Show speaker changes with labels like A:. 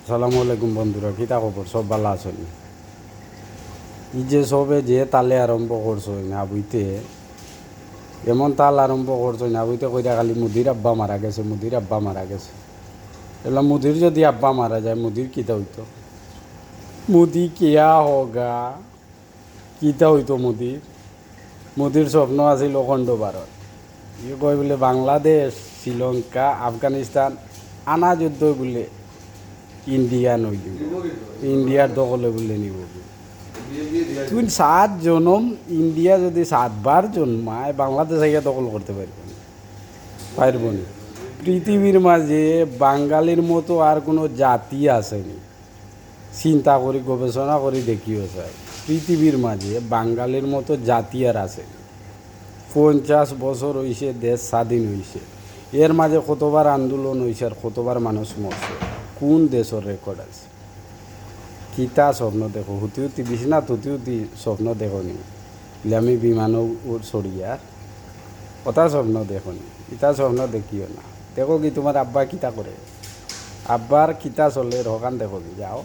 A: আসসালামু আলাইকুম বন্ধুরা, কিতা খবর? সব ভালো আছেন? ই যে সবে যে তালে আরম্ভ করছো না বুঝতে, এমন তাল আরম্ভ করছো না বুঝতে কইরা খালি মুদির আব্বা মারা গেছে, মুদির আব্বা মারা গেছে। এগুলো মুদির যদি আব্বা মারা যায় মুদির কিতা হইতো? মুদি কিয়া হগা, কিতা হইতো মুদির? মুদির স্বপ্ন আছিল অখণ্ড ভারত। ই কয় বলে বাংলাদেশ, শ্রীলঙ্কা, আফগানিস্তান আনা যুদ্ধ বলে ইন্ডিয়া নইল, ইন্ডিয়ার দখলে বলে নিব। তুই 7 জনম ইন্ডিয়া যদি 7 বার জন্মায় বাংলাদেশ আইয়া দখল করতে পারবে না, পারব না। পৃথিবীর মাঝে বাঙালির মতো আর কোনো জাতি আসেনি, চিন্তা করি গবেষণা করি দেখিও যায়। পৃথিবীর মাঝে বাঙালির মতো জাতি আর আসেনি। 50 বছর হয়েছে দেশ স্বাধীন হয়েছে, এর মাঝে কতবার আন্দোলন হয়েছে আর কতবার মানুষ মরছে, কোন দেশের রেকর্ড আছে? কিতা স্বপ্ন দেখো, হুতি হুতি বিছনাথ হুতি হুতি স্বপ্ন দেখো নি? আমি বিমানও চড়িয়া কথা স্বপ্ন দেখো নি? ইতা স্বপ্ন দেখিও না। দেখো কি তোমার আব্বা কিতা করে, আব্বার কিতা চলে রকান দেখো কি যাও।